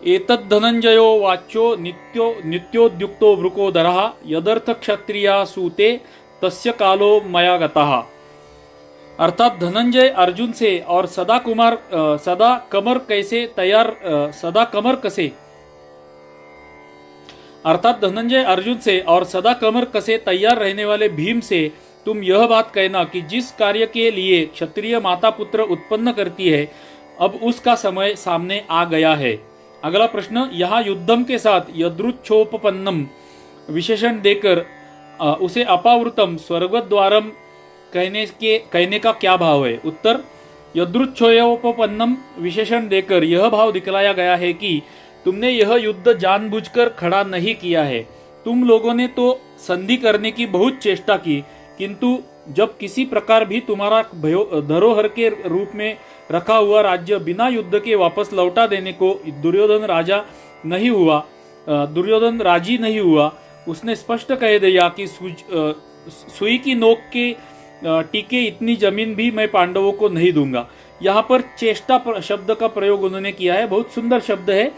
[SPEAKER 1] एतद् धनंजयो वाच्यो नित्योद्युक्तो वृकोदरः यदर्थ क्षत्रिया सूते तस्य कालो मया गतः। अर्थात धनंजय अर्जुन से और सदा कमर कसे अर्थात धनंजय अर्जुन से और सदा कमर कसे तैयार रहने वाले भीम से तुम यह बात कहना कि जिस कार्य के लिए क्षत्रिय माता पुत्र उत्पन्न करती है, अब उसका समय सामने आ गया है। अगला प्रश्न, यहाँ युद्धम के साथ यदृच्छोपपन्नम विशेषण देकर उसे अपावृतम स्वर्गद्वारम कहने का क्या भाव है? उत्तर, यदृच्छोपपन्नम विशेषण देकर यह भाव दिखलाया गया है कि तुमने यह युद्ध जानबूझकर खड़ा नहीं किया है। तुम लोगों ने तो संधि करने की बहुत चेष्टा की, किंतु जब किसी प्रकार भी तुम्हारा धरोहर के रूप में रखा हुआ राज्य बिना युद्ध के वापस लौटा देने को दुर्योधन राजी नहीं हुआ, उसने स्पष्ट कह दिया कि सुई की नोक के टीके इतनी जमीन भी मैं पांडवों को नहीं दूंगा। यहाँ पर चेष्टा शब्द का प्रयोग उन्होंने किया है, बहुत सुंदर शब्द है।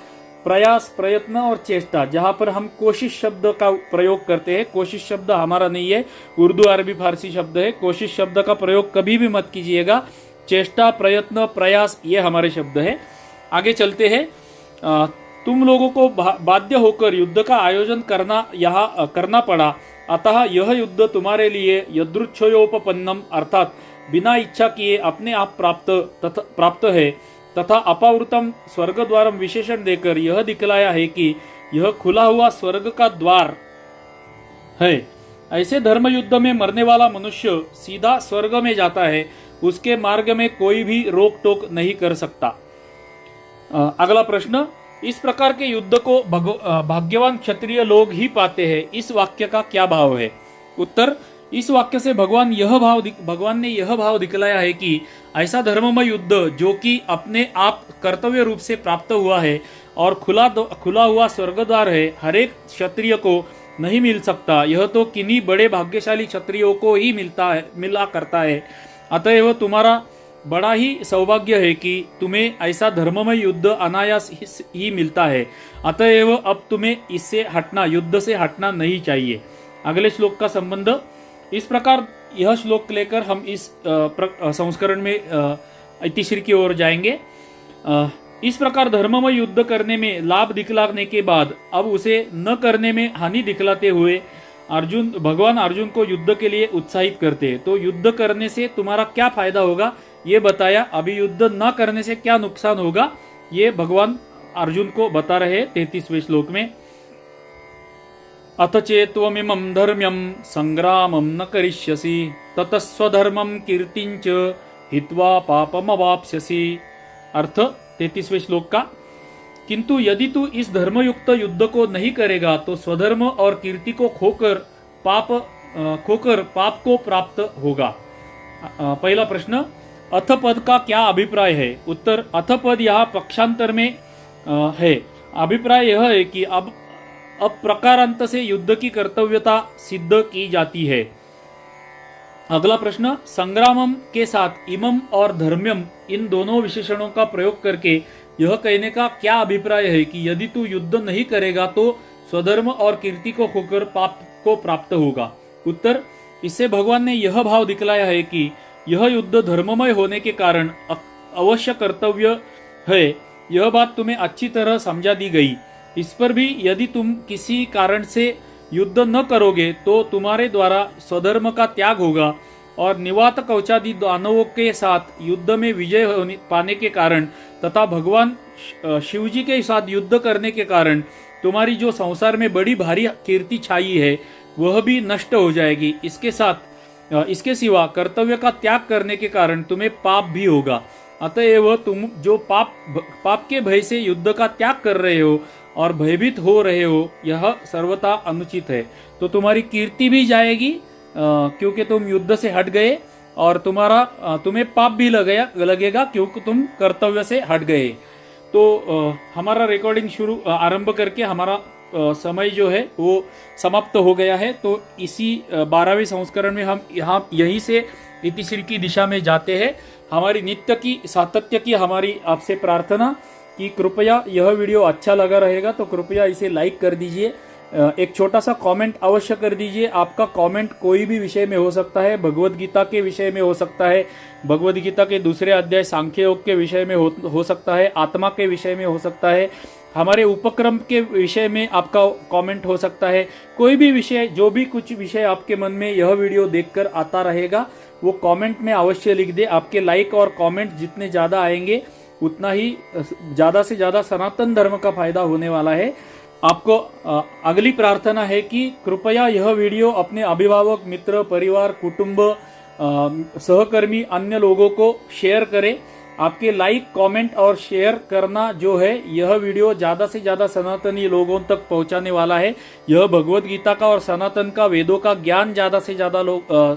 [SPEAKER 1] प्रयास, प्रयत्न और चेष्टा, जहां पर हम कोशिश शब्द का प्रयोग करते हैं, कोशिश शब्द हमारा नहीं है, उर्दू अरबी फारसी शब्द है। कोशिश शब्द का प्रयोग कभी भी मत कीजिएगा। चेष्टा, प्रयत्न, प्रयास ये हमारे शब्द है। आगे चलते हैं। तुम लोगों को बाध्य होकर युद्ध का आयोजन करना पड़ा, अतः यह युद्ध तुम्हारे लिए यदृच्छोपपन्नम अर्थात बिना इच्छा किए अपने आप प्राप्त है तथा अपावृतम स्वर्गद्वारम विशेषण देकर यह दिखलाया है कि यह खुला हुआ स्वर्ग का द्वार है। ऐसे धर्म युद्ध में मरने वाला मनुष्य सीधा स्वर्ग में जाता है, उसके मार्ग में कोई भी रोक टोक नहीं कर सकता। अगला प्रश्न, इस प्रकार के युद्ध को भाग्यवान क्षत्रिय लोग ही पाते हैं, इस वाक्य का क्या भाव है? उत्तर, इस वाक्य से भगवान ने यह भाव दिखलाया है कि ऐसा धर्ममय युद्ध जो कि अपने आप कर्तव्य रूप से प्राप्त हुआ है और खुला हुआ स्वर्गद्वार है, हरेक क्षत्रिय को नहीं मिल सकता। यह तो किन्हीं बड़े भाग्यशाली क्षत्रियों को ही मिला करता है। अतएव तुम्हारा बड़ा ही सौभाग्य है कि तुम्हें ऐसा धर्ममय युद्ध अनायास ही मिलता है। अतएव अब तुम्हें युद्ध से हटना नहीं चाहिए। अगले श्लोक का संबंध, इस प्रकार यह श्लोक लेकर हम इस संस्करण में इतिश्री की ओर जाएंगे। इस प्रकार धर्ममय युद्ध करने में लाभ दिखलाने के बाद अब उसे न करने में हानि दिखलाते हुए भगवान अर्जुन को युद्ध के लिए उत्साहित करते हैं। तो युद्ध करने से तुम्हारा क्या फायदा होगा ये बताया, अभी युद्ध न करने से क्या नुकसान होगा ये भगवान अर्जुन को बता रहे 33वें श्लोक में। अथ चेत्वमिमं धर्म्यं संग्रामं न करिष्यसि ततः स्वधर्मं कीर्तिंच हित्वा पापमवाप्स्यसि। अर्थ 33वें श्लोक का, किंतु यदि तू इस धर्मयुक्त युद्ध को नहीं करेगा तो स्वधर्म और कीर्ति को खोकर पाप को प्राप्त होगा। पहला प्रश्न, अथ पद का क्या अभिप्राय है? उत्तर, अथ पद यहाँ पक्षांतर में है। अभिप्राय यह है कि अब प्रकारांत से युद्ध की कर्तव्यता सिद्ध की जाती है। अगला प्रश्न, संग्रामम के साथ इमम और धर्म्यम इन दोनों विशेषणों का प्रयोग करके यह कहने का क्या अभिप्राय है कि यदि तू युद्ध नहीं करेगा तो स्वधर्म और कीर्ति को खोकर पाप को प्राप्त होगा? उत्तर, इससे भगवान ने यह भाव दिखलाया है कि यह युद्ध धर्ममय होने के कारण अवश्य कर्तव्य है। यह बात तुम्हें अच्छी तरह समझा दी गई। इस पर भी यदि तुम किसी कारण से युद्ध न करोगे तो तुम्हारे द्वारा स्वधर्म का त्याग होगा और निवात कवचादि दानवों के साथ युद्ध में विजय पाने के कारण तथा भगवान शिवजी के साथ युद्ध करने के कारण तुम्हारी जो संसार में बड़ी भारी कीर्ति छाई है वह भी नष्ट हो जाएगी। इसके सिवा कर्तव्य का त्याग करने के कारण तुम्हें पाप भी होगा। अतएव तुम जो पाप के भय से युद्ध का त्याग कर रहे हो और भयभीत हो रहे हो, यह सर्वथा अनुचित है। तो तुम्हारी कीर्ति भी जाएगी क्योंकि तुम युद्ध से हट गए और तुम्हें पाप भी लगेगा क्योंकि तुम कर्तव्य से हट गए। तो हमारा रिकॉर्डिंग आरंभ करके हमारा समय जो है वो समाप्त हो गया है। तो इसी 12वें संस्करण में हम यहीं से इतिश्री की दिशा में जाते हैं। हमारी नित्य की सातत्य की हमारी आपसे प्रार्थना कि कृपया यह वीडियो अच्छा लगा रहेगा तो कृपया इसे लाइक कर दीजिए एक छोटा सा कमेंट अवश्य कर दीजिए। आपका कमेंट कोई भी विषय में हो सकता है, भगवत गीता के विषय में हो सकता है, भगवत गीता के दूसरे अध्याय सांख्य योग के विषय में हो सकता है, आत्मा के विषय में हो सकता है, हमारे उपक्रम के विषय में आपका कमेंट हो सकता है। कोई भी विषय, जो भी कुछ विषय आपके मन में यह वीडियो देखकर आता रहेगा वो कमेंट में अवश्य लिख दे। आपके लाइक और कमेंट जितने ज़्यादा आएंगे उतना ही ज़्यादा से ज़्यादा सनातन धर्म का फायदा होने वाला है। आपको अगली प्रार्थना है कि कृपया यह वीडियो अपने अभिभावक, मित्र, परिवार, कुटुंब, सहकर्मी, अन्य लोगों को शेयर करें। आपके लाइक, कमेंट और शेयर करना जो है, यह वीडियो ज़्यादा से ज़्यादा सनातनी लोगों तक पहुंचाने वाला है। यह भगवत गीता का और सनातन का, वेदों का ज्ञान ज़्यादा से ज़्यादा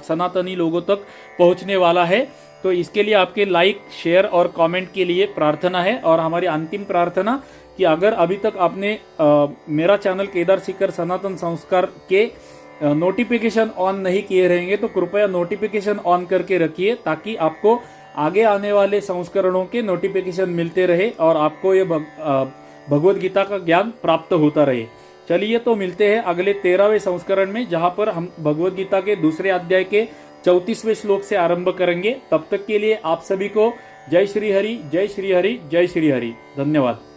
[SPEAKER 1] सनातनी लोगों तक पहुंचने वाला है। तो इसके लिए आपके लाइक, शेयर और कमेंट के लिए प्रार्थना है। और हमारी अंतिम प्रार्थना कि अगर अभी तक आपने मेरा चैनल केदार सीकर सनातन संस्कार के नोटिफिकेशन ऑन नहीं किए रहेंगे तो कृपया नोटिफिकेशन ऑन करके रखिए, ताकि आपको आगे आने वाले संस्करणों के नोटिफिकेशन मिलते रहे और आपको ये भगवत गीता का ज्ञान प्राप्त होता रहे। चलिए, तो मिलते हैं अगले 13वें संस्करण में, जहां पर हम भगवत गीता के दूसरे अध्याय के 34वें श्लोक से आरंभ करेंगे। तब तक के लिए आप सभी को जय श्री हरि, जय श्री हरि, जय श्री हरि। धन्यवाद।